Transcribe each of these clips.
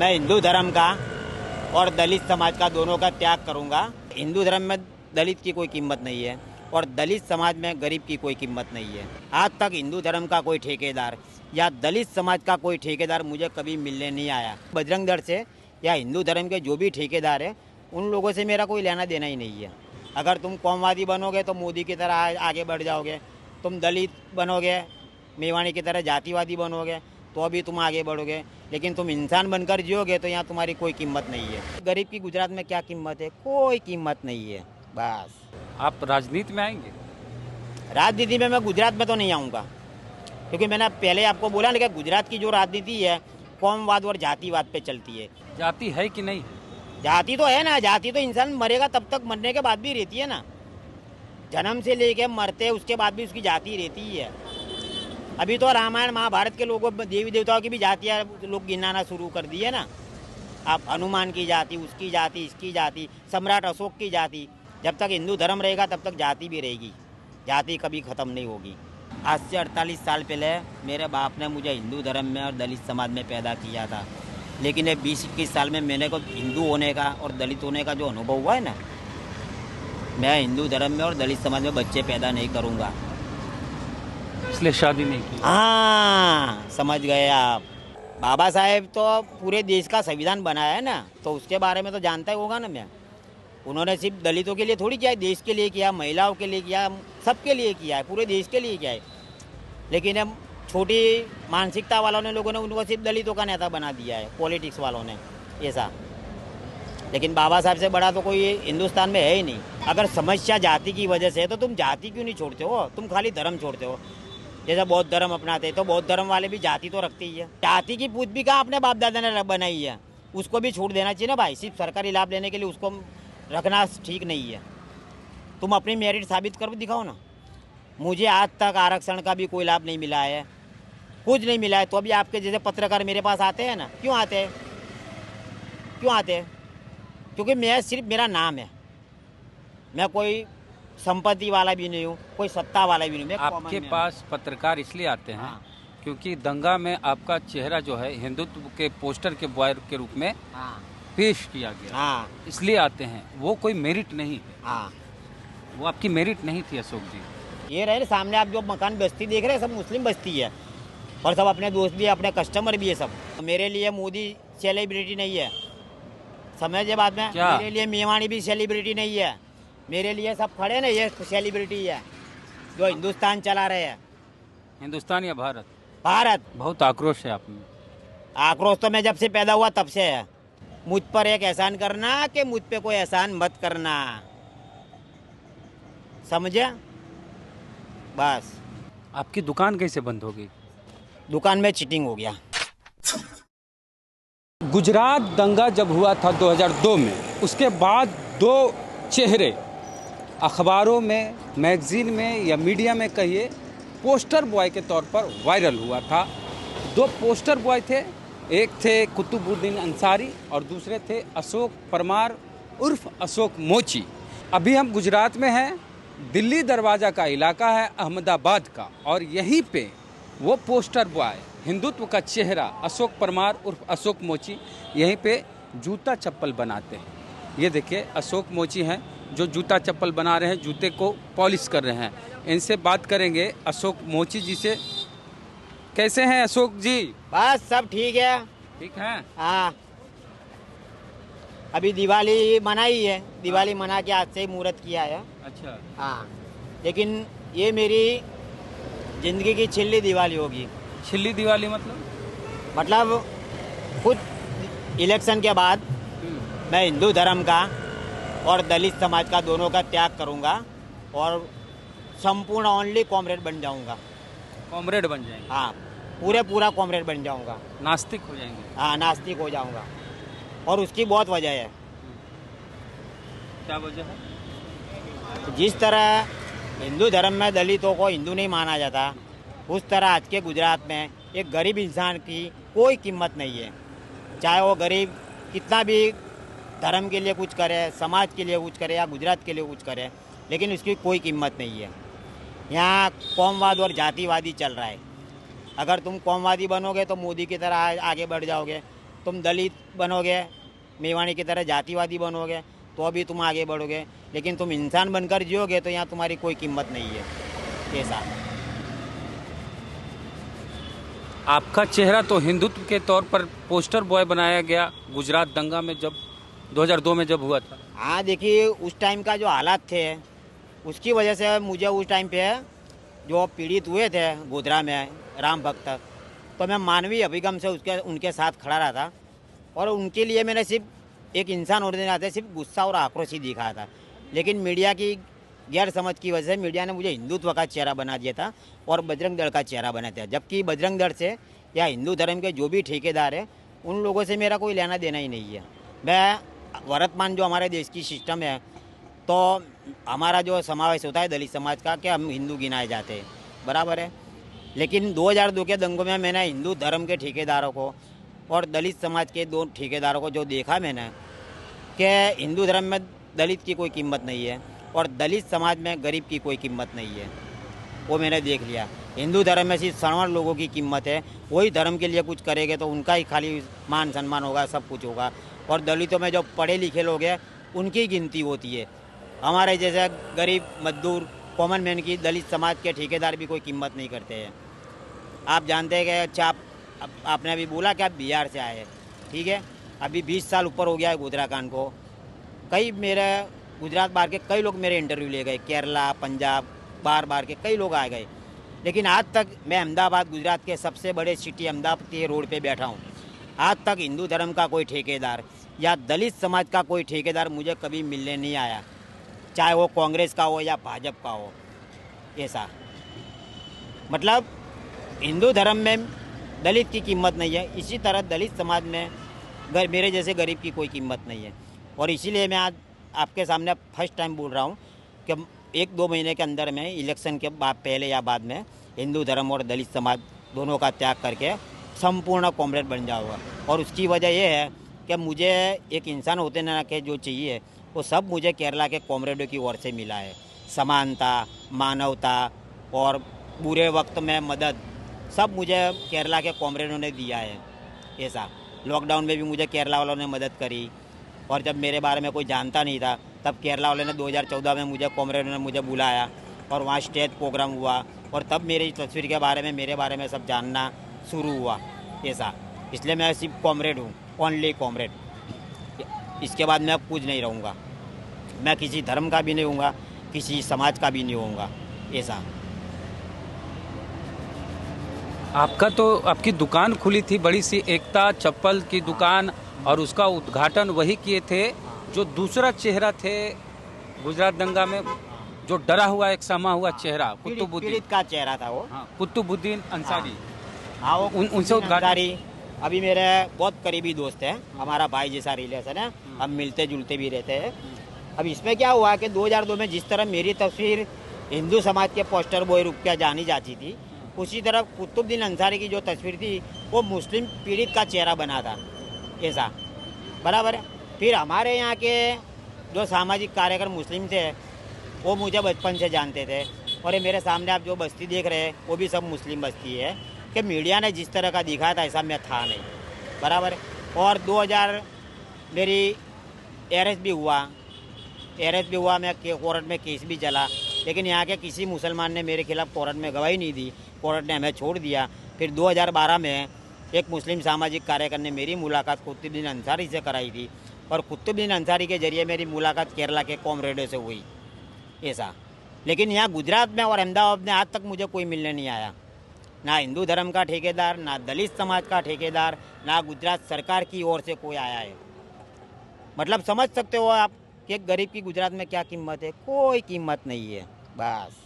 मैं हिंदू धर्म का और दलित समाज का दोनों का त्याग करूंगा। हिंदू धर्म में दलित की कोई कीमत नहीं है और दलित समाज में गरीब की कोई कीमत नहीं है। आज तक हिंदू धर्म का कोई ठेकेदार या दलित समाज का कोई ठेकेदार मुझे कभी मिलने नहीं आया। बजरंग दल से या हिंदू धर्म के जो भी ठेकेदार है उन लोगों से मेरा कोई लेना देना ही नहीं है। अगर तुम कौमवादी बनोगे तो मोदी की तरह आगे बढ़ जाओगे, तुम दलित बनोगे मेवाणी की तरह जातिवादी बनोगे तो अभी तुम आगे बढ़ोगे, लेकिन तुम इंसान बनकर जियोगे तो यहाँ तुम्हारी कोई कीमत नहीं है। गरीब की गुजरात में क्या कीमत है? कोई कीमत नहीं है। बस आप राजनीति में आएंगे? राजनीति में मैं गुजरात में तो नहीं आऊँगा, क्योंकि मैंने पहले आपको बोला ना कि गुजरात की जो राजनीति है कौमवाद और जातिवाद पे चलती है। जाति है कि नहीं है? जाति तो है ना, जाति तो इंसान मरेगा तब तक, मरने के बाद भी रहती है ना। जन्म से लेके मरते उसके बाद भी उसकी जाति रहती ही है। अभी तो रामायण महाभारत के लोगों देवी देवताओं की भी जातियाँ लोग गिनाना शुरू कर दिए ना। आप हनुमान की जाति, उसकी जाति, इसकी जाति, सम्राट अशोक की जाति। जब तक हिंदू धर्म रहेगा तब तक जाति भी रहेगी, जाति कभी ख़त्म नहीं होगी। आज से 48 साल पहले मेरे बाप ने मुझे हिंदू धर्म में और दलित समाज में पैदा किया था, लेकिन ये 20-21 साल में मैंने को हिंदू होने का और दलित होने का जो अनुभव हुआ है ना, मैं हिंदू धर्म में और दलित समाज में बच्चे पैदा नहीं करूँगा। इसलिए शादी नहीं की? हाँ, समझ गए आप। बाबा साहेब तो पूरे देश का संविधान बनाया है ना, तो उसके बारे में तो जानता ही होगा ना। मैं उन्होंने सिर्फ दलितों के लिए थोड़ी किया है, देश के लिए किया, महिलाओं के लिए किया, सबके लिए किया है, पूरे देश के लिए किया है। लेकिन अब छोटी मानसिकता वालों ने, लोगों ने उनको सिर्फ दलितों का नेता बना दिया है, पॉलिटिक्स वालों ने ऐसा। लेकिन बाबा साहब से बड़ा तो कोई हिंदुस्तान में है ही नहीं। अगर समस्या जाति की वजह से है तो तुम जाति क्यों नहीं छोड़ते हो? तुम खाली धर्म छोड़ते हो। जैसे बौद्ध धर्म अपनाते हैं तो बौद्ध धर्म वाले भी जाति तो रखते ही है। जाति की पूछ भी कहाँ अपने बाप दादा ने बनाई है, उसको भी छूट देना चाहिए ना भाई। सिर्फ सरकारी लाभ लेने के लिए उसको रखना ठीक नहीं है। तुम अपनी मेरिट साबित कर दिखाओ ना। मुझे आज तक आरक्षण का भी कोई लाभ नहीं मिला है, कुछ नहीं मिला है। तो अभी आपके जैसे पत्रकार मेरे पास आते हैं ना, क्यों आते हैं? क्यों आते हैं? क्योंकि मैं सिर्फ, मेरा नाम है, मैं कोई संपत्ति वाला भी नहीं हूँ, कोई सत्ता वाला भी नहीं हूँ। आपके पास पत्रकार इसलिए आते हैं हाँ। क्योंकि दंगा में आपका चेहरा जो है हिंदुत्व के पोस्टर के बॉय के रूप में हाँ पेश किया गया, हाँ इसलिए आते हैं। वो कोई मेरिट नहीं है, हाँ। वो आपकी मेरिट नहीं थी अशोक जी। ये रहे ना सामने आप जो मकान बस्ती देख रहे हैं, सब मुस्लिम बस्ती है और सब अपने दोस्त भी है, अपने कस्टमर भी है सब। मेरे लिए मोदी सेलिब्रिटी नहीं है, समझे बात में? क्या? मेरे लिए मेवाणी भी सेलिब्रिटी नहीं है। मेरे लिए सब खड़े ना, ये सेलिब्रिटी है जो हिंदुस्तान चला रहे हैं। हिंदुस्तान या भारत? भारत। बहुत आक्रोश है आप में। आक्रोश तो मैं जब से पैदा हुआ तब से है। मुझ पर एक एहसान करना कि मुझ पे कोई एहसान मत करना, समझे? बस। आपकी दुकान कैसे बंद हो गई? दुकान में चीटिंग हो गया। गुजरात दंगा जब हुआ था 2002 में, उसके बाद दो चेहरे अखबारों में, मैगजीन में या मीडिया में कहिए, पोस्टर बॉय के तौर पर वायरल हुआ था। दो पोस्टर बॉय थे, एक थे कुतुबुद्दीन अंसारी और दूसरे थे अशोक परमार उर्फ अशोक मोची। अभी हम गुजरात में हैं, दिल्ली दरवाज़ा का इलाका है, अहमदाबाद का, और यहीं पे वो पोस्टर बॉय, हिंदुत्व का चेहरा अशोक परमार उर्फ अशोक मोची, यहीं पे जूता चप्पल बनाते हैं। ये देखिए अशोक मोची हैं जो जूता चप्पल बना रहे हैं, जूते को पॉलिश कर रहे हैं। इनसे बात करेंगे अशोक मोची जी से। कैसे हैं अशोक जी? बस सब ठीक है। ठीक है। हाँ, अभी दिवाली मनाई है, दिवाली मना के आज से ही मुहूर्त किया है। अच्छा। हाँ, लेकिन ये मेरी जिंदगी की छिल्ली दिवाली होगी। छिल्ली दिवाली मतलब खुद इलेक्शन के बाद मैं हिंदू धर्म का और दलित समाज का दोनों का त्याग करूंगा और संपूर्ण ओनली कॉमरेड बन जाऊंगा। कॉमरेड बन जाएंगे? हाँ, पूरा कॉमरेड बन जाऊंगा। नास्तिक हो जाएंगे? हाँ, नास्तिक हो जाऊंगा। और उसकी बहुत वजह है। क्या वजह है? जिस तरह हिंदू धर्म में दलितों को हिंदू नहीं माना जाता, उस तरह आज के गुजरात में एक गरीब इंसान की कोई कीमत नहीं है। चाहे वो गरीब कितना भी धर्म के लिए कुछ करे, समाज के लिए कुछ करे या गुजरात के लिए कुछ करे, लेकिन उसकी कोई कीमत नहीं है। यहाँ कौमवाद और जातिवादी चल रहा है। अगर तुम कौमवादी बनोगे तो मोदी की तरह आगे बढ़ जाओगे, तुम दलित बनोगे, मेवाड़ी की तरह जातिवादी बनोगे तो अभी तुम आगे बढ़ोगे, लेकिन तुम इंसान बनकर जियोगे तो यहाँ तुम्हारी कोई कीमत नहीं है। ऐसा आपका चेहरा तो हिंदुत्व के तौर पर पोस्टर बॉय बनाया गया गुजरात दंगा में, जब 2002 में जब हुआ था। हाँ, देखिए उस टाइम का जो हालात थे उसकी वजह से मुझे उस टाइम पे जो पीड़ित हुए थे गोधरा में राम भक्त, तो मैं मानवीय अभिगम से उनके साथ खड़ा रहा था और उनके लिए मैंने सिर्फ एक इंसान होने के नाते सिर्फ गुस्सा और आक्रोश ही दिखाया था। लेकिन मीडिया की गैर समझ की वजह से मीडिया ने मुझे हिंदुत्व का चेहरा बना दिया था और बजरंग दल का चेहरा बना दिया, जबकि बजरंग दल से या हिंदू धर्म के जो भी ठेकेदार हैं उन लोगों से मेरा कोई लेना देना ही नहीं है। मैं वर्तमान जो हमारे देश की सिस्टम है, तो हमारा जो समावेश होता है दलित समाज का कि हम हिंदू गिनाए जाते हैं, बराबर है। लेकिन 2002 के दंगों में मैंने हिंदू धर्म के ठेकेदारों को और दलित समाज के 2 ठेकेदारों को जो देखा मैंने कि हिंदू धर्म में दलित की कोई कीमत नहीं है और दलित समाज में गरीब की कोई कीमत नहीं है, वो मैंने देख लिया। हिंदू धर्म में सिर्फ सवर्ण लोगों की कीमत है, वही धर्म के लिए कुछ करेंगे तो उनका ही खाली मान सम्मान होगा, सब कुछ होगा। और दलितों में जो पढ़े लिखे लोग हैं उनकी गिनती होती है। हमारे जैसे गरीब मजदूर कॉमन मैन की दलित समाज के ठेकेदार भी कोई कीमत नहीं करते हैं। आप जानते हैं कि अच्छा, आपने अभी बोला कि आप बिहार से आए हैं, ठीक है, अभी 20 साल ऊपर हो गया है गोधरा कांड को। कई मेरे गुजरात बाहर के कई लोग मेरे इंटरव्यू ले गए, केरला, पंजाब, बाहर के कई लोग आ गए, लेकिन आज तक मैं अहमदाबाद, गुजरात के सबसे बड़े सिटी अहमदाबाद के रोड पे बैठा हूँ, आज तक हिंदू धर्म का कोई ठेकेदार या दलित समाज का कोई ठेकेदार मुझे कभी मिलने नहीं आया, चाहे वो कांग्रेस का हो या भाजपा का हो। ऐसा मतलब हिंदू धर्म में दलित की कीमत नहीं है, इसी तरह दलित समाज में मेरे जैसे गरीब की कोई कीमत नहीं है। और इसीलिए मैं आज आपके सामने फर्स्ट टाइम बोल रहा हूँ कि 1-2 महीने के अंदर में इलेक्शन के बाद, पहले या बाद में, हिंदू धर्म और दलित समाज दोनों का त्याग करके संपूर्ण कॉमरेड बन जाऊँगा। और उसकी वजह यह है कि मुझे एक इंसान होते ना के जो चाहिए वो सब मुझे केरला के कॉमरेडों की ओर से मिला है। समानता, मानवता और बुरे वक्त में मदद, सब मुझे केरला के कॉमरेडों ने दिया है। ऐसा लॉकडाउन में भी मुझे केरला वालों ने मदद करी, और जब मेरे बारे में कोई जानता नहीं था तब केरला वालों ने 2014 में मुझे कॉमरेडों ने मुझे बुलाया और वहाँ स्टेज प्रोग्राम हुआ और तब मेरी तस्वीर के बारे में, मेरे बारे में सब जानना शुरू हुआ। ऐसा इसलिए मैं सिर्फ कॉमरेड हूँ, ओनली कॉमरेड। इसके बाद मैं अब कुछ नहीं रहूँगा, मैं किसी धर्म का भी नहीं होऊंगा, किसी समाज का भी नहीं होऊंगा। ऐसा आपका तो, आपकी दुकान खुली थी बड़ी सी, एकता चप्पल की दुकान, और उसका उद्घाटन वही किए थे जो दूसरा चेहरा थे गुजरात दंगा में, जो डरा हुआ एक समा हुआ चेहरा, कुतुबुद्दीन पीड़ित का चेहरा था वो। हाँ, कुतुबुद्दीन अंसारी। हाँ, वो उनसे उद्घाटन। अभी मेरे बहुत करीबी दोस्त हैं, हमारा भाई जैसा रिलेशन है, हम मिलते जुलते भी रहते हैं। अब इसमें क्या हुआ कि 2002 में जिस तरह मेरी तस्वीर हिंदू समाज के पोस्टर बॉय रूप में जानी जाती थी, उसी तरह कुतुबुद्दीन अंसारी की जो तस्वीर थी वो मुस्लिम पीड़ित का चेहरा बना था। ऐसा बराबर है। फिर हमारे यहाँ के जो सामाजिक कार्यक्रम मुस्लिम थे वो मुझे बचपन से जानते थे, और ये मेरे सामने आप जो बस्ती देख रहे हैं वो भी सब मुस्लिम बस्ती है, कि मीडिया ने जिस तरह का दिखाया था ऐसा मैं था नहीं, बराबर है। और 2000 मेरी अरेस्ट भी हुआ, मैं कोर्ट में केस भी चला, लेकिन यहाँ के किसी मुसलमान ने मेरे खिलाफ कोर्ट में गवाही नहीं दी, कोर्ट ने हमें छोड़ दिया। फिर 2012 में एक मुस्लिम सामाजिक कार्यकर्ता ने मेरी मुलाकात कुतुबुद्दीन अंसारी से कराई थी, और कुतुबुद्दीन अंसारी के जरिए मेरी मुलाकात केरला के कॉमरेडों से हुई। ऐसा लेकिन यहाँ गुजरात में और अहमदाबाद में आज तक मुझे कोई मिलने नहीं आया, ना हिंदू धर्म का ठेकेदार, ना दलित समाज का ठेकेदार, ना गुजरात सरकार की ओर से कोई आया है। मतलब समझ सकते हो आप कि एक गरीब की गुजरात में क्या कीमत है, कोई कीमत नहीं है। बस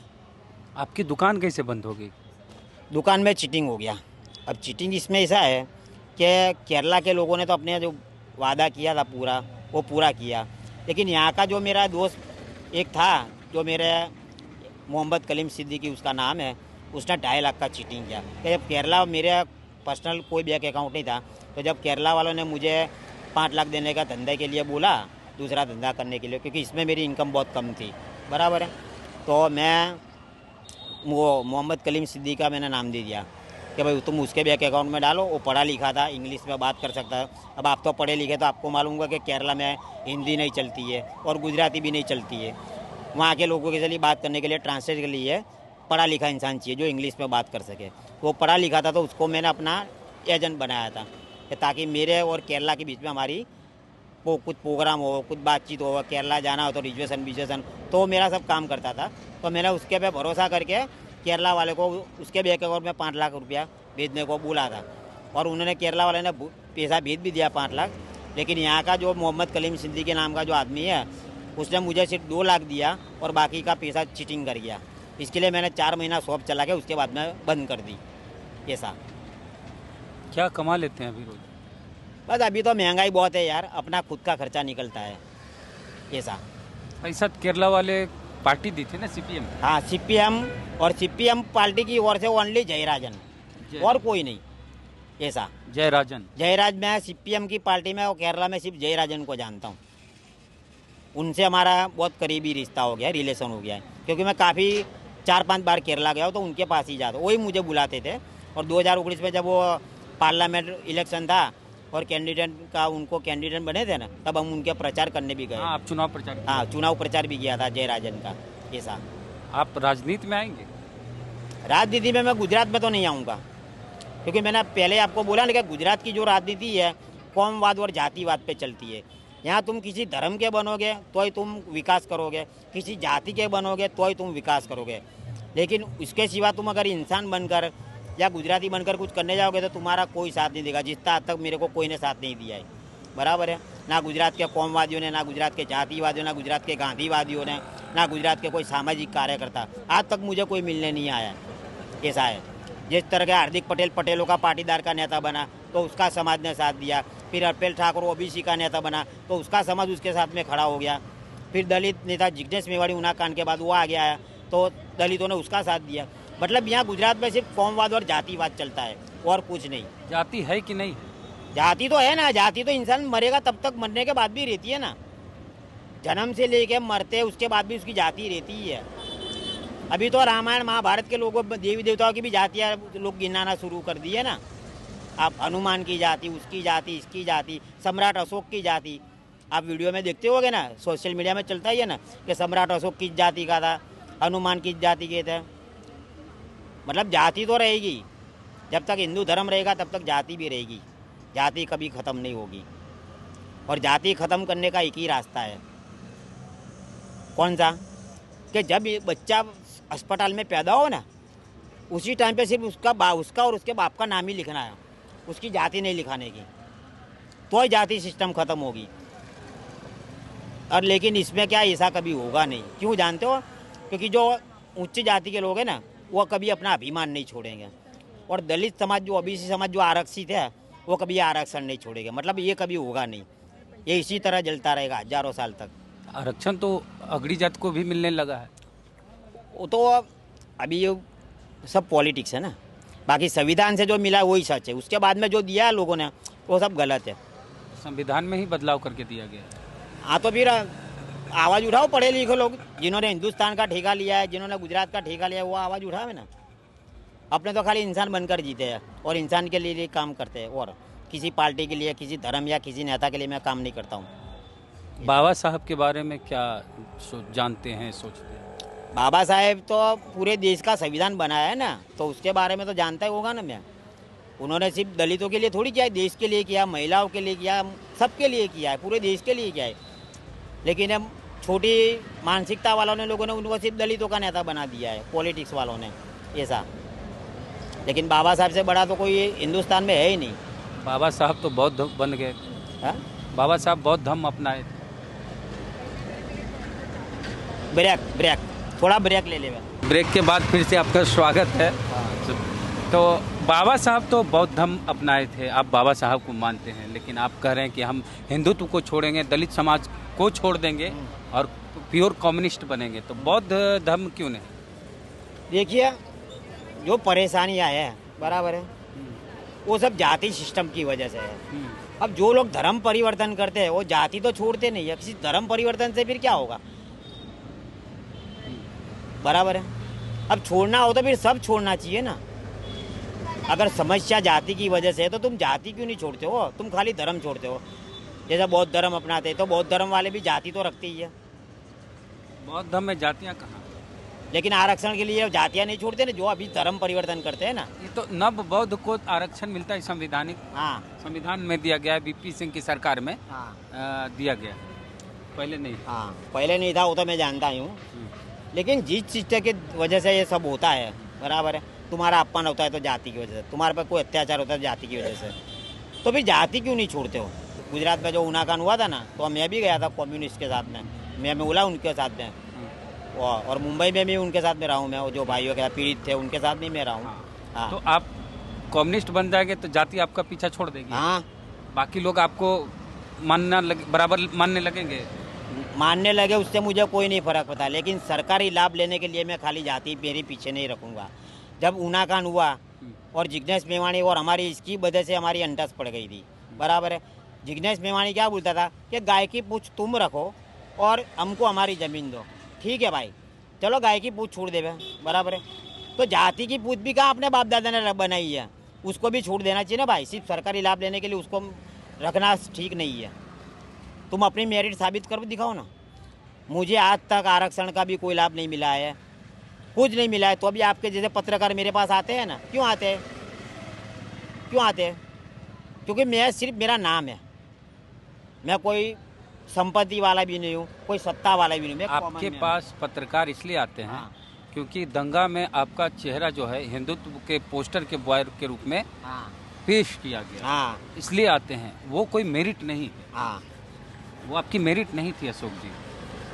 आपकी दुकान कैसे बंद हो गई? दुकान में चीटिंग हो गया। अब चीटिंग इसमें ऐसा है कि केरला के लोगों ने तो अपने जो वादा किया था वो पूरा किया, लेकिन यहाँ का जो मेरा दोस्त एक था, जो मेरे मोहम्मद कलीम सिद्दीकी उसका नाम है, उसने 2.5 लाख का चीटिंग किया। कि जब केरला, मेरे पर्सनल कोई बैंक अकाउंट नहीं था, तो जब केरला वालों ने मुझे 5 लाख देने का धंधे के लिए बोला, दूसरा धंधा करने के लिए, क्योंकि इसमें मेरी इनकम बहुत कम थी, बराबर है, तो मैं वो मोहम्मद कलीम सिद्दीकी का मैंने नाम दे दिया, कि भाई तुम उसके बैंक अकाउंट में डालो, वो पढ़ा लिखा था, इंग्लिश में बात कर सकता है। अब आप तो पढ़े लिखे, तो आपको मालूम होगा कि केरला में हिंदी नहीं चलती है और गुजराती भी नहीं चलती है। वहाँ के लोगों के लिए बात करने के लिए, ट्रांसलेट के लिए पढ़ा लिखा इंसान चाहिए जो इंग्लिश में बात कर सके। वो पढ़ा लिखा था, तो उसको मैंने अपना एजेंट बनाया था कि ताकि मेरे और केरला के बीच में हमारी वो कुछ प्रोग्राम हो, कुछ बातचीत हो, केरला जाना हो तो रिजर्वेशन तो मेरा सब काम करता था। तो मैंने उसके पे भरोसा करके केरला वाले को उसके बैंक अकाउंट में 5 लाख रुपया भेजने को बोला था, और उन्होंने केरला वाले ने पैसा भेज भी दिया 5 लाख। लेकिन यहाँ का जो मोहम्मद कलीम सिद्दीकी के नाम का जो आदमी है, उसने मुझे सिर्फ 2 लाख दिया और बाकी का पैसा चीटिंग कर गया। इसके लिए मैंने 4 महीना शॉप चला के उसके बाद में बंद कर दी। ऐसा क्या कमा लेते हैं अभी रोज? बस अभी तो महंगाई बहुत है यार, अपना खुद का खर्चा निकलता है। ऐसा पैसा केरला वाले पार्टी दी थी ना, सीपीएम। हाँ, सीपीएम, और सीपीएम पार्टी की ओर से ओनली जयराजन, और कोई नहीं। ऐसा जयराज, मैं सीपीएम की पार्टी में और केरला में सिर्फ जयराजन को जानता हूँ। उनसे हमारा बहुत करीबी रिश्ता हो गया है, रिलेशन हो गया है, क्योंकि मैं काफ़ी 4-5 बार केरला गया हूँ, तो उनके पास ही जाता, वही मुझे बुलाते थे। और 2019 में जब वो पार्लियामेंट इलेक्शन था और कैंडिडेट का उनको कैंडिडेट बने थे ना, तब हम उनके प्रचार करने भी गए। हाँ, आप चुनाव प्रचार। हाँ, चुनाव प्रचार भी किया था जयराजन का। ऐसा आप राजनीति में आएंगे? राजनीति में मैं गुजरात में तो नहीं आऊँगा, क्योंकि मैंने पहले आपको बोला ना कि गुजरात की जो राजनीति है कौमवाद और जातिवाद पे चलती है। यहाँ तुम किसी धर्म के बनोगे तो ही तुम विकास करोगे, किसी जाति के बनोगे तो ही तुम विकास करोगे, लेकिन इसके सिवा तुम अगर इंसान बनकर या गुजराती बनकर कुछ करने जाओगे तो तुम्हारा कोई साथ नहीं देगा। जितना आज तक मेरे को कोई ने साथ नहीं दिया है, बराबर है ना गुजरात के कौमवादियों ने, ना गुजरात के जातिवादियों, ना गुजरात के गांधीवादियों ने, ना गुजरात के कोई सामाजिक कार्यकर्ता, आज तक मुझे कोई मिलने नहीं आया है। ऐसा है, जिस तरह के हार्दिक पटेल पटेलों का पाटीदार का नेता बना तो उसका समाज ने साथ दिया, फिर अर्पेल ठाकुर ओबीसी का नेता बना तो उसका समाज उसके साथ में खड़ा हो गया, फिर दलित नेता जिग्नेश मेवाड़ी उना कांड के बाद वो आ गया है तो दलितों ने उसका साथ दिया। मतलब यहाँ गुजरात में सिर्फ कौमवाद और जातिवाद चलता है और कुछ नहीं। जाति है कि नहीं? जाति तो है ना, जाति तो इंसान मरेगा तब तक, मरने के बाद भी रहती है ना, जन्म से लेके मरते उसके बाद भी उसकी जाति रहती ही है। अभी तो रामायण महाभारत के लोगों, देवी देवताओं की भी जातियाँ लोग गिनाना शुरू कर दी है ना। आप हनुमान की जाति, उसकी जाति, इसकी जाति, सम्राट अशोक की जाति, आप वीडियो में देखते होगे ना, सोशल मीडिया में चलता ही है ना कि सम्राट अशोक किस जाति का था, हनुमान किस जाति के थे। मतलब जाति तो रहेगी, जब तक हिंदू धर्म रहेगा तब तक जाति भी रहेगी, जाति कभी ख़त्म नहीं होगी। और जाति ख़त्म करने का एक ही रास्ता है, कौन सा? कि जब ये बच्चा अस्पताल में पैदा हो ना, उसी टाइम पे सिर्फ उसका और उसके बाप का नाम ही लिखना है, उसकी जाति नहीं लिखाने की, तो ही जाति सिस्टम ख़त्म होगी। और लेकिन इसमें क्या, ऐसा कभी होगा नहीं। क्यों जानते हो? क्योंकि जो उच्च जाति के लोग हैं ना, वो कभी अपना अभिमान नहीं छोड़ेंगे, और दलित समाज जो ओबीसी समाज जो आरक्षित है वो कभी आरक्षण नहीं छोड़ेगा। मतलब ये कभी होगा नहीं, ये इसी तरह जलता रहेगा हजारों साल तक। आरक्षण तो अगड़ी जात को भी मिलने लगा है। वो तो अभी ये सब पॉलिटिक्स है ना, बाकी संविधान से जो मिला है वही सच है, उसके बाद में जो दिया है लोगों ने वो सब गलत है। संविधान में ही बदलाव करके दिया गया है। हाँ, तो फिर आवाज़ उठाओ पढ़े लिखे लोग, जिन्होंने हिंदुस्तान का ठेका लिया है, जिन्होंने गुजरात का ठेका लिया है, वो आवाज़ उठावे ना। अपने तो खाली इंसान बनकर जीते हैं और इंसान के लिए काम करते हैं, और किसी पार्टी के लिए, किसी धर्म या किसी नेता के लिए मैं काम नहीं करता हूँ। बाबा साहब के बारे में क्या जानते हैं, सोचते हैं? बाबा साहेब तो पूरे देश का संविधान बनाया है ना, तो उसके बारे में तो जानता ही होगा ना मैं। उन्होंने सिर्फ दलितों के लिए थोड़ी किया है, देश के लिए किया, महिलाओं के लिए किया, सबके लिए किया है, पूरे देश के लिए किया है। लेकिन अब छोटी मानसिकता वालों ने, लोगों ने उनको सिर्फ दलितों का नेता बना दिया है, पॉलिटिक्स वालों ने, ऐसा। लेकिन बाबा साहब से बड़ा तो कोई हिंदुस्तान में है ही नहीं। बाबा साहब तो बौद्ध बन गए। हाँ? बाबा साहब बौद्ध धर्म अपनाए। ब्रेक थोड़ा ब्रेक ले ले। ब्रेक के बाद फिर से आपका स्वागत है। तो बाबा साहब तो बौद्ध धर्म अपनाए थे, आप बाबा साहब को मानते हैं, लेकिन आप कह रहे हैं कि हम हिंदुत्व को छोड़ेंगे, दलित समाज को छोड़ देंगे और प्योर कम्युनिस्ट बनेंगे, तो बौद्ध धर्म क्यों नहीं? देखिए, जो परेशानियाँ हैं, बराबर है, वो सब जाति सिस्टम की वजह से है। अब जो लोग धर्म परिवर्तन करते हैं वो जाति तो छोड़ते नहीं है, किसी धर्म परिवर्तन से फिर क्या होगा, बराबर है। अब छोड़ना हो तो फिर सब छोड़ना चाहिए ना, अगर समस्या जाति की वजह से है तो तुम जाति क्यों नहीं छोड़ते हो, तुम खाली धर्म छोड़ते हो। जैसे बौद्ध धर्म अपनाते हैं तो बौद्ध धर्म वाले भी जाति तो रखते ही है, बौद्ध धर्म में जातियाँ कहाँ? लेकिन आरक्षण के लिए जातियाँ नहीं छोड़ते ना, जो अभी धर्म परिवर्तन करते हैं ना। ये तो नव बौद्ध को आरक्षण मिलता है संवैधानिक, हाँ संविधान में दिया गया है, बीपी सिंह की सरकार में हाँ दिया गया, पहले नहीं। हाँ, पहले नहीं था, वो तो मैं जानता ही हूँ। लेकिन जिस चीज़ की वजह से ये सब होता है, बराबर है, तुम्हारा अपमान होता है तो जाति की वजह से, तुम्हारे पर कोई अत्याचार होता है जाति की वजह से, तो फिर जाति क्यों नहीं छोड़ते हो। गुजरात में जो उनाकांड हुआ था ना, तो मैं भी गया था कम्युनिस्ट के साथ में, मैं बोला उनके साथ में, और मुंबई में भी उनके साथ में रहा हूँ मैं, जो भाइयों के साथ पीड़ित थे उनके साथ नहीं मैं रहा हूँ। हाँ तो आप कम्युनिस्ट बन जाएंगे तो जाति आपका पीछा छोड़ देगी, हाँ, बाकी लोग आपको बराबर मानने लगेंगे। मानने लगे उससे मुझे कोई नहीं फर्क पड़ता, लेकिन सरकारी लाभ लेने के लिए मैं खाली जाति मेरे पीछे नहीं रखूँगा। जब उनाकांड हुआ और जिग्नेश मेवाणी और हमारी इसकी वजह से हमारी अंटस पड़ गई थी, बराबर है। जिग्नेश मेवाणी क्या बोलता था कि गाय की पूछ तुम रखो और हमको हमारी ज़मीन दो, ठीक है भाई, चलो गाय की पूछ छोड़ देवे, बराबर है। तो जाति की पूछ भी कहाँ अपने बाप दादा ने बनाई है, उसको भी छोड़ देना चाहिए ना भाई। सिर्फ सरकारी लाभ लेने के लिए उसको रखना ठीक नहीं है। तुम अपनी मेरिट साबित कर दिखाओ ना। मुझे आज तक आरक्षण का भी कोई लाभ नहीं मिला है, कुछ नहीं मिला है, तो अभी आपके जैसे पत्रकार मेरे पास आते हैं ना, क्यों आते हैं, क्यों आते हैं? क्योंकि मैं सिर्फ मेरा नाम है, मैं कोई संपत्ति वाला भी नहीं हूँ, कोई सत्ता वाला भी नहीं, मैं आपके पास पत्रकार इसलिए आते हैं हाँ। क्योंकि दंगा में आपका चेहरा जो है हिंदुत्व के पोस्टर के बॉय के रूप में हाँ पेश किया गया, हाँ इसलिए आते हैं। वो कोई मेरिट नहीं, हाँ, वो आपकी मेरिट नहीं थी अशोक जी।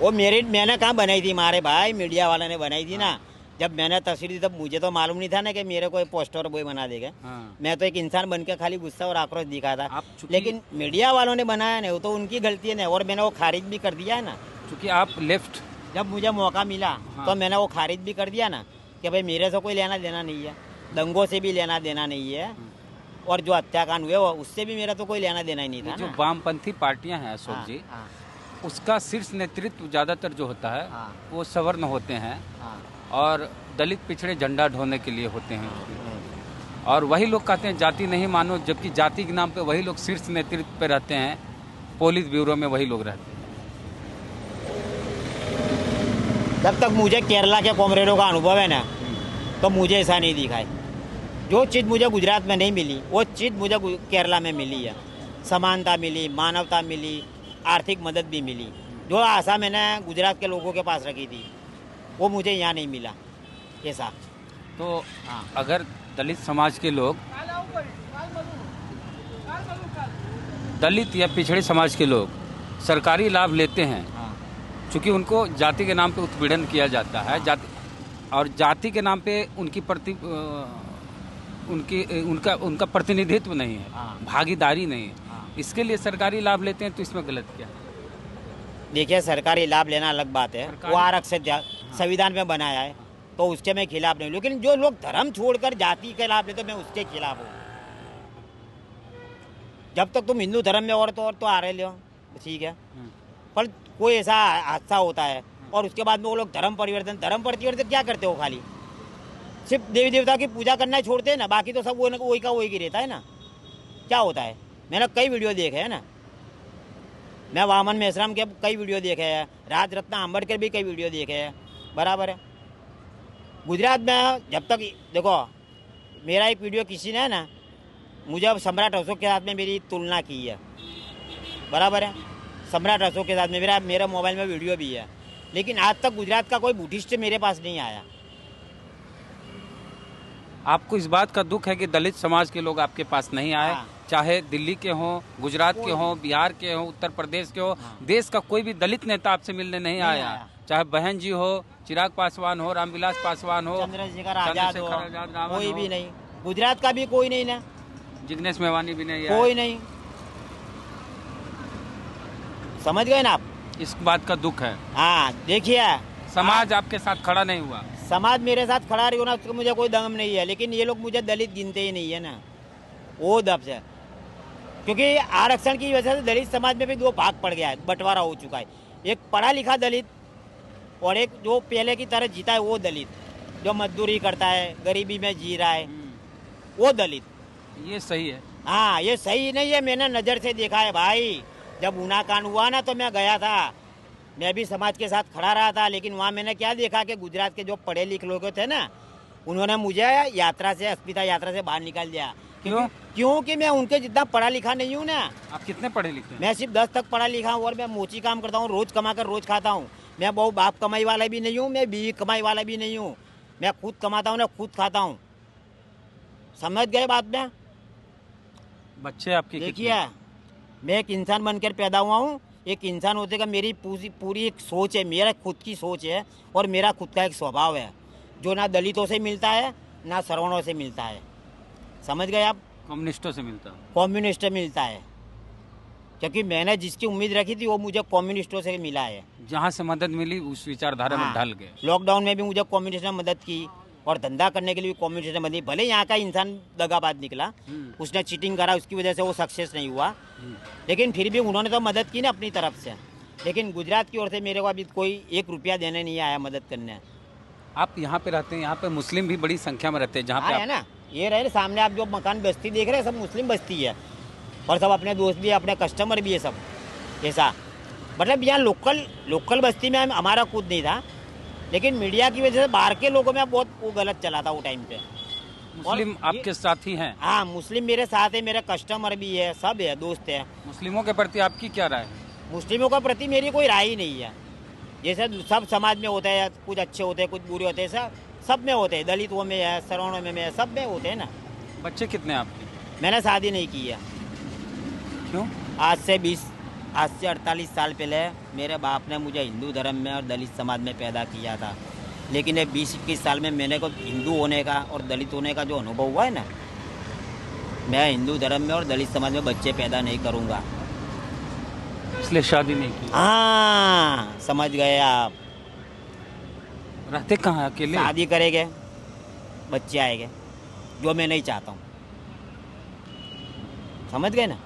वो मेरिट मैंने कहाँ बनाई थी, मारे भाई मीडिया वाला ने बनाई थी ना। जब मैंने तस्वीर दी तब मुझे तो मालूम नहीं था ना कि मेरे को पोस्टर बॉय बना देगा। हाँ। मैं तो एक इंसान बन के खाली गुस्सा और आक्रोश दिखा था, आप चूंकि- लेकिन मीडिया वालों ने बनाया नहीं, वो तो उनकी गलती है ना, और मैंने वो खारिज भी कर दिया है ना। क्योंकि आप लेफ्ट, जब मुझे मौका मिला हाँ। तो मैंने वो खारिज भी कर दिया ना कि भाई मेरे से कोई लेना देना नहीं है, दंगों से भी लेना देना नहीं है, और जो हत्याकांड हुए वो उससे भी मेरा तो कोई लेना देना ही नहीं था जो ना। वामपंथी पार्टियां हैं अशोक हाँ, जी, हाँ, उसका शीर्ष नेतृत्व ज़्यादातर जो होता है हाँ, वो सवर्ण होते हैं हाँ, और दलित पिछड़े झंडा ढोने के लिए होते हैं। हाँ। और वही लोग कहते हैं जाति नहीं मानो, जबकि जाति के नाम पे वही लोग शीर्ष नेतृत्व पे रहते हैं, पुलिस ब्यूरो में वही लोग रहते हैं। जब तक मुझे केरला के कॉमरेडों का अनुभव है ना, तो मुझे ऐसा नहीं दिखाई। जो चीज़ मुझे गुजरात में नहीं मिली वो चीज़ मुझे केरला में मिली है। समानता मिली, मानवता मिली, आर्थिक मदद भी मिली। जो आशा मैंने गुजरात के लोगों के पास रखी थी वो मुझे यहाँ नहीं मिला ऐसा। तो हाँ। अगर दलित समाज के लोग, दलित या पिछड़े समाज के लोग सरकारी लाभ लेते हैं, हाँ, चूँकि उनको जाति के नाम पे उत्पीड़न किया जाता है, जाति और जाति के नाम पे उनका प्रतिनिधित्व नहीं है, हाँ। भागीदारी नहीं है, हाँ। इसके लिए सरकारी लाभ लेते हैं, तो इसमें गलत क्या है? देखिए सरकारी लाभ लेना अलग बात है, सरकारी- वो आरक्षण संविधान में बनाया है तो उसके मैं खिलाफ नहीं हूँ। लेकिन जो लोग धर्म छोड़कर जाति के लाभ लेते मैं उसके खिलाफ हूँ। जब तक तुम हिंदू धर्म में और तो आ रहे हो ठीक है, पर कोई ऐसा हादसा होता है और उसके बाद में वो लोग धर्म परिवर्तन क्या करते हो? खाली सिर्फ देवी देवता की पूजा करना छोड़ते हैं ना, बाकी तो सब वही का वही की रहता है ना। क्या होता है? मैंने कई वीडियो देखे हैं ना, मैं वामन मेश्राम के कई वीडियो देखे हैं, राज रत्न अम्बेडकर भी कई वीडियो देखे हैं, बराबर है। गुजरात में जब तक देखो, मेरा एक वीडियो किसी ने है ना मुझे अब सम्राट अशोक के साथ में मेरी तुलना की है, बराबर है। सम्राट अशोक के साथ में मेरा मोबाइल में वीडियो भी है, लेकिन आज तक गुजरात का कोई बुद्धिस्ट मेरे पास नहीं आया। आपको इस बात का दुख है कि दलित समाज के लोग आपके पास नहीं आए? हाँ। चाहे दिल्ली के हों, गुजरात के हों, बिहार के हों, उत्तर प्रदेश के हों, हाँ। देश का कोई भी दलित नेता आपसे मिलने नहीं आया। चाहे बहन जी हो, चिराग पासवान हो, रामविलास पासवान हो, चंद्रशेखर आजाद हो, रावण कोई हो, भी नहीं। गुजरात का भी कोई नहीं ना, जिग्नेश मेवानी भी नहीं आए। कोई नहीं। समझ गए ना आप? इस बात का दुख है। हाँ देखिए, समाज आपके साथ खड़ा नहीं हुआ। समाज मेरे साथ खड़ा रही हो ना, उसको मुझे कोई दम नहीं है, लेकिन ये लोग मुझे दलित गिनते ही नहीं है ना, वो दब से। क्योंकि आरक्षण की वजह से दलित समाज में भी दो भाग पड़ गया है, बंटवारा हो चुका है। एक पढ़ा लिखा दलित और एक जो पहले की तरह जीता है वो दलित, जो मजदूरी करता है, गरीबी में जी रहा है, वो दलित। ये सही है। हाँ, ये सही नहीं है, मैंने नज़र से देखा है भाई। जब ऊना कांड हुआ ना तो मैं गया था, मैं भी समाज के साथ खड़ा रहा था, लेकिन वहाँ मैंने क्या देखा कि गुजरात के जो पढ़े लिखे लोग थे ना, उन्होंने मुझे यात्रा से, अस्मिता यात्रा से बाहर निकाल दिया। क्यों? क्योंकि मैं उनके जितना पढ़ा लिखा नहीं हूँ ना। आप कितने पढ़े लिखे हैं? मैं सिर्फ 10 तक पढ़ा लिखा हूँ और मैं मोची काम करता हूँ, रोज कमा कर रोज खाता हूँ। मैं बहुत बाप कमाई वाला भी नहीं हूँ, मैं बीवी कमाई वाला भी नहीं हूँ। मैं खुद कमाता हूँ ना, खुद खाता हूँ। समझ गए बात में? बच्चे आपके देखिए, मैं एक इंसान बनकर पैदा हुआ हूँ। एक इंसान होते का मेरी पूरी एक सोच है, मेरा खुद की सोच है और मेरा खुद का एक स्वभाव है जो ना दलितों से मिलता है ना सवर्णों से मिलता है। समझ गए आप? कम्युनिस्टों से मिलता है। कम्युनिस्ट से मिलता है, क्योंकि मैंने जिसकी उम्मीद रखी थी वो मुझे कम्युनिस्टों से मिला है। जहाँ से मदद मिली उस विचारधारा में हाँ, ढल गए। लॉकडाउन में भी मुझे कम्युनिस्ट ने मदद की और धंधा करने के लिए भी कम्युनिस्ट ने मदद। भले यहाँ का इंसान दगाबाज निकला, उसने चीटिंग करा, उसकी वजह से वो सक्सेस नहीं हुआ, लेकिन फिर भी उन्होंने तो मदद की ना अपनी तरफ से। लेकिन गुजरात की ओर से मेरे को अभी कोई 1 रुपया देने नहीं आया मदद करने। आप यहाँ पे रहते हैं, यहाँ पे मुस्लिम भी बड़ी संख्या में रहते हैं जहाँ पे है ना, ये रहे सामने आप जो मकान बस्ती देख रहे हैं, सब मुस्लिम बस्ती है और सब अपने दोस्त भी है, अपने कस्टमर भी है सब। ऐसा मतलब यहाँ लोकल बस्ती में हमारा खुद नहीं था, लेकिन मीडिया की वजह से बाहर के लोगों में बहुत वो गलत चला था वो टाइम पे। मुस्लिम आपके साथ ही हैं? हाँ, मुस्लिम मेरे साथ है, मेरे कस्टमर भी है, सब है, दोस्त है। मुस्लिमों के प्रति आपकी क्या राय है? मुस्लिमों के प्रति मेरी कोई राय ही नहीं है। जैसे सब समाज में होता है, कुछ अच्छे होते हैं कुछ बुरे होते हैं, सब में होते हैं, दलितों में है, सवर्णों में है, सब में होते हैं ना। बच्चे कितने हैं आपके? मैंने शादी नहीं की है। क्यों? आज से 48 साल पहले मेरे बाप ने मुझे हिंदू धर्म में और दलित समाज में पैदा किया था, लेकिन ये 20-21 साल में मैंने को हिंदू होने का और दलित होने का जो अनुभव हुआ है ना, मैं हिंदू धर्म में और दलित समाज में बच्चे पैदा नहीं करूँगा। इसलिए शादी नहीं की? हाँ, समझ गए आप। रहते कहाँ हैं? अकेले? शादी करेंगे, बच्चे आएंगे, जो मैं नहीं चाहता हूँ। समझ गए ना?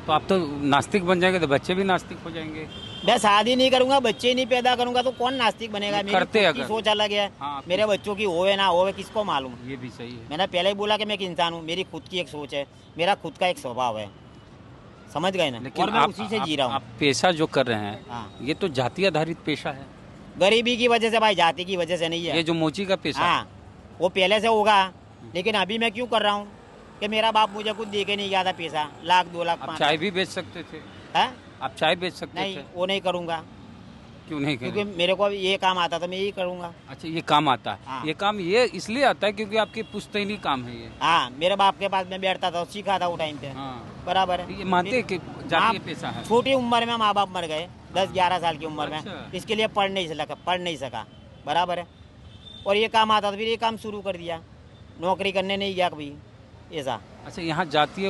तो आप तो नास्तिक बन जाएंगे तो बच्चे भी नास्तिक हो जाएंगे। मैं शादी नहीं करूंगा, बच्चे ही नहीं पैदा करूंगा तो कौन नास्तिक बनेगा? मेरी करते खुद की अगर। सोच अलग है। हाँ, मेरे बच्चों की होवे ना होवे किसको मालूम? ये भी सही है। मैंने पहले ही बोला कि मैं एक इंसान हूँ, मेरी खुद की एक सोच है, मेरा खुद का एक स्वभाव है। समझ गए ना? लेकिन और मैं आप, उसी से जी रहा हूँ। आप पेशा जो कर रहे हैं, हाँ। ये तो जाति आधारित पेशा है। गरीबी की वजह से भाई, जाति की वजह से नहीं है। ये जो मोची का पेशा है। हाँ, वो पहले से होगा, लेकिन अभी मैं क्यों कर रहा हूँ कि मेरा बाप मुझे कुछ दे के नहीं गया था पैसा, 1 लाख 2 लाख आप 5 चाय भी बेच सकते थे। है? आप चाय बेच सकते नहीं, थे। वो नहीं करूँगा, क्यों नहीं क्योंकि करें? मेरे को ये काम आता था, मैं यही करूँगा। अच्छा, ये काम आता है। हाँ। ये काम ये इसलिए आता है क्योंकि आपके पुश्तैनी काम है ये। हाँ, मेरे बाप के पास मैं बैठता था, सीखा था वो टाइम पे। हाँ। बराबर है। ये मानते हैं कि जातीय पेशा है। छोटी उम्र में माँ बाप मर गए, 10-11 साल की उम्र अच्छा। में, इसके लिए पढ़ नहीं सका। बराबर है। और ये काम आता था, फिर ये काम शुरू कर दिया, नौकरी करने नहीं गया कभी। ऐसा। अच्छा, यहाँ जातीय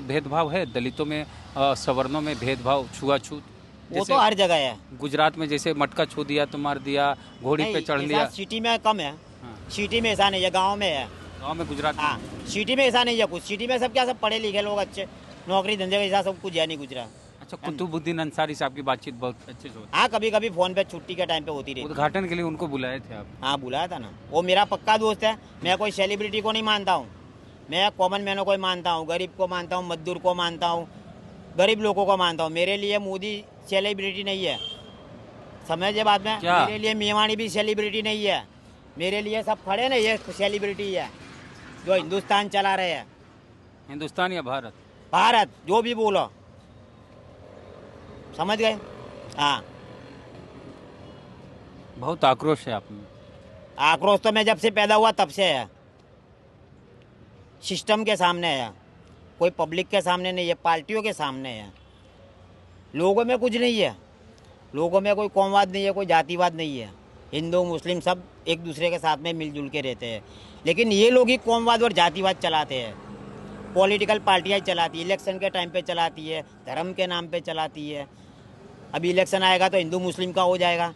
भेदभाव है? दलितों में, सवर्णों में भेदभाव, छुआछूत? वो तो हर जगह है। गुजरात में जैसे मटका छू दिया तो मार दिया, घोड़ी पे नहीं, चढ़ ऐसा लिया। सिटी में कम है। हाँ। सिटी में ऐसा नहीं है, गाँव में है। गाँव में गुजरात में। हाँ, सिटी में ऐसा नहीं है कुछ। सिटी में सब क्या, सब पढ़े लिखे लोग, अच्छे नौकरी धंधे के साथ सब कुछ है नहीं गुजरात। अच्छा, कुतुबुद्दीन अंसारी साहब की बातचीत बहुत अच्छे से होती हाँ, कभी कभी फोन पे छुट्टी के टाइम पे होती है। रहती। उद्घाटन के लिए उनको बुलाए थे आप? हाँ, बुलाया था ना। वो मेरा पक्का दोस्त है। मैं कोई सेलिब्रिटी को नहीं मानता हूँ, मैं कॉमन मैनों को ही मानता हूँ, गरीब को मानता हूँ, मजदूर को मानता हूँ, गरीब लोगों को मानता हूँ। मेरे लिए मोदी सेलिब्रिटी नहीं है, समझे बात में? क्या? मेरे लिए मेवाणी भी सेलिब्रिटी नहीं है, मेरे लिए सब खड़े ना, ये सेलिब्रिटी है जो हिंदुस्तान चला रहे हैं। हिंदुस्तान या भारत? भारत, जो भी बोलो। समझ गए? हाँ। बहुत आक्रोश है आप में। आक्रोश तो मैं जब से पैदा हुआ तब से है। सिस्टम के सामने है, कोई पब्लिक के सामने नहीं है, पार्टियों के सामने है। लोगों में कुछ नहीं है, लोगों में कोई कौमवाद नहीं है, कोई जातिवाद नहीं है। हिंदू मुस्लिम सब एक दूसरे के साथ में मिलजुल के रहते हैं, लेकिन ये लोग ही कौमवाद और जातिवाद चलाते हैं। पॉलिटिकल पार्टियाँ चलाती है, इलेक्शन के टाइम पे चलाती है, धर्म के नाम पे चलाती है। अभी इलेक्शन आएगा तो हिंदू मुस्लिम का हो जाएगा,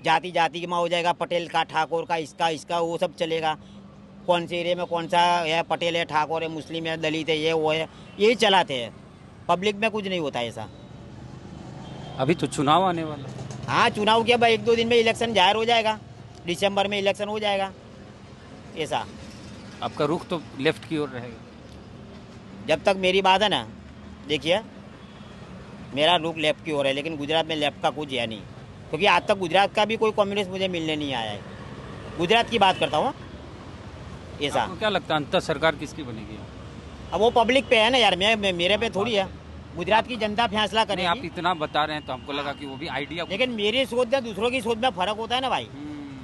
जाति जाति में हो जाएगा, पटेल का, ठाकुर का, इसका वो सब चलेगा। कौन से एरिया में कौन सा है, पटेल है, ठाकुर है, मुस्लिम है, दलित है, ये वो है, यही चलाते हैं। पब्लिक में कुछ नहीं होता ऐसा। अभी तो चुनाव आने वाला। हाँ, चुनाव के बाद 1-2 दिन में इलेक्शन जाहिर हो जाएगा, दिसंबर में इलेक्शन हो जाएगा। ऐसा आपका रुख तो लेफ्ट की ओर रहेगा। जब तक मेरी बात है ना, देखिए मेरा रुख लेफ्ट की ओर है, लेकिन गुजरात में लेफ्ट का कुछ है नहीं, क्योंकि आज तक गुजरात का भी कोई कम्युनिस्ट मुझे मिलने नहीं आया है। गुजरात की बात करता हूँ ऐसा। आपको क्या लगता है अंतर सरकार किसकी बनेगी? अब वो पब्लिक पे है ना यार, मेरे पे थोड़ी है। गुजरात की जनता फैसला नहीं, आप करेगी। इतना बता रहे हैं तो हमको लगा कि वो भी आइडिया। लेकिन मेरी सोच में दूसरों की सोच में फर्क होता है ना भाई।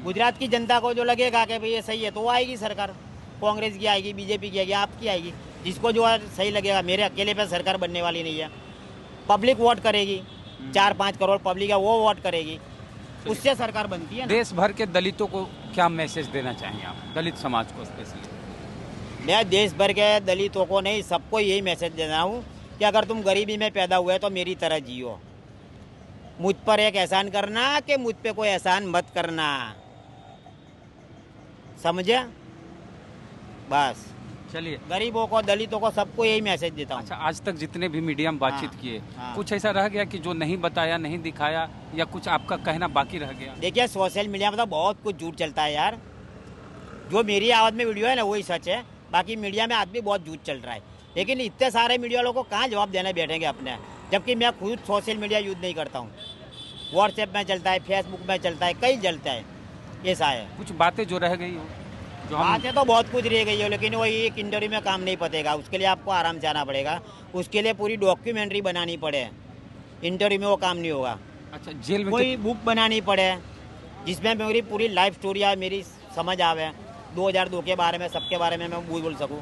गुजरात की जनता को जो लगेगा कि भाई ये सही है तो वो आएगी सरकार। कांग्रेस की आएगी, बीजेपी की आएगी, आपकी आएगी, जिसको जो सही लगेगा। मेरे अकेले पे सरकार बनने वाली नहीं है। पब्लिक वोट करेगी, 4-5 करोड़ पब्लिक है, वो वोट करेगी, उससे सरकार बनती है ना। देश भर के दलितों को क्या मैसेज देना चाहेंगे आप, दलित समाज को स्पेशली? मैं देश भर के दलितों को नहीं, सबको यही मैसेज देना हूँ कि अगर तुम गरीबी में पैदा हुए तो मेरी तरह जियो। मुझ पर एक एहसान करना कि मुझ पे कोई एहसान मत करना, समझे? बस चलिए, गरीबों को, दलितों को, सबको यही मैसेज देता हूँ। अच्छा, आज तक जितने भी मीडिया में बातचीत हाँ, किए, हाँ। कुछ ऐसा रह गया कि जो नहीं बताया, नहीं दिखाया, या कुछ आपका कहना बाकी रह गया? देखिए सोशल मीडिया में तो बहुत कुछ झूठ चलता है यार। जो मेरी आवाज़ में वीडियो है ना वही सच है, बाकी मीडिया में आज भी बहुत झूठ चल रहा है। लेकिन इतने सारे मीडिया वालों को कहाँ जवाब देने बैठेंगे अपने, जबकि मैं खुद सोशल मीडिया यूज़ नहीं करता हूँ। व्हाट्सएप में चलता है, फेसबुक में चलता है, कई चलता है, ऐसा है। कुछ बातें जो रह गई हो, जो हम बातें तो बहुत कुछ रह गई है, लेकिन वही एक इंटरव्यू में काम नहीं पतेगा। उसके लिए आपको आराम से आना पड़ेगा, उसके लिए पूरी डॉक्यूमेंट्री बनानी पड़े। इंटरव्यू में वो काम नहीं होगा। अच्छा, जेल में कोई बुक बनानी पड़े जिसमें मेरी पूरी लाइफ स्टोरी है, मेरी समझ आवे, 2002 के बारे में, सबके बारे में मैं बोल सकूँ।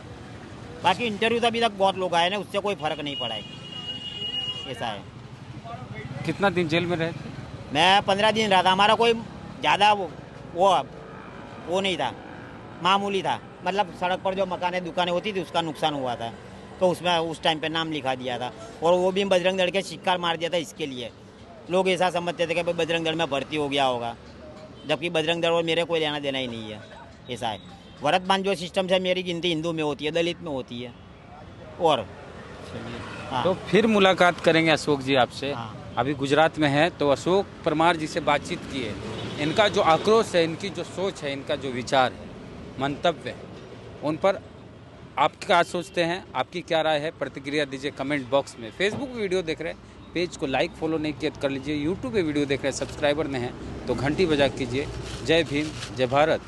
बाकी इंटरव्यू तो अभी तक बहुत लोग आए ना, उससे कोई फ़र्क नहीं पड़ा है, ऐसा है। कितना दिन जेल में रहे थे? मैं 15 दिन रहा था। हमारा कोई ज़्यादा वो नहीं था, मामूली था। मतलब सड़क पर जो मकानें, दुकानें होती थी, उसका नुकसान हुआ था, तो उसमें उस टाइम पे नाम लिखा दिया था। और वो भी बजरंग दल के शिक्का मार दिया था। इसके लिए लोग ऐसा समझते थे कि भाई बजरंग दल में भर्ती हो गया होगा, जबकि बजरंग दल और मेरे कोई लेना देना ही नहीं है, ऐसा है। भरत जो सिस्टम से मेरी गिनती हिंदू में होती है, दलित में होती है। और हाँ। तो फिर मुलाकात करेंगे अशोक जी आपसे। हाँ। अभी गुजरात में हैं, तो अशोक परमार जी से बातचीत किए। इनका जो आक्रोश है, इनकी जो सोच है, इनका जो विचार है, मंतव्य है, उन पर आप क्या सोचते हैं, आपकी क्या राय है, प्रतिक्रिया दीजिए कमेंट बॉक्स में। फेसबुक वीडियो देख रहे हैं, पेज को लाइक फॉलो नहीं किया तो कर लीजिए। यूट्यूब पे वीडियो देख रहे हैं, सब्सक्राइबर नहीं हैं तो घंटी बजा कीजिए। जय भीम, जय भारत।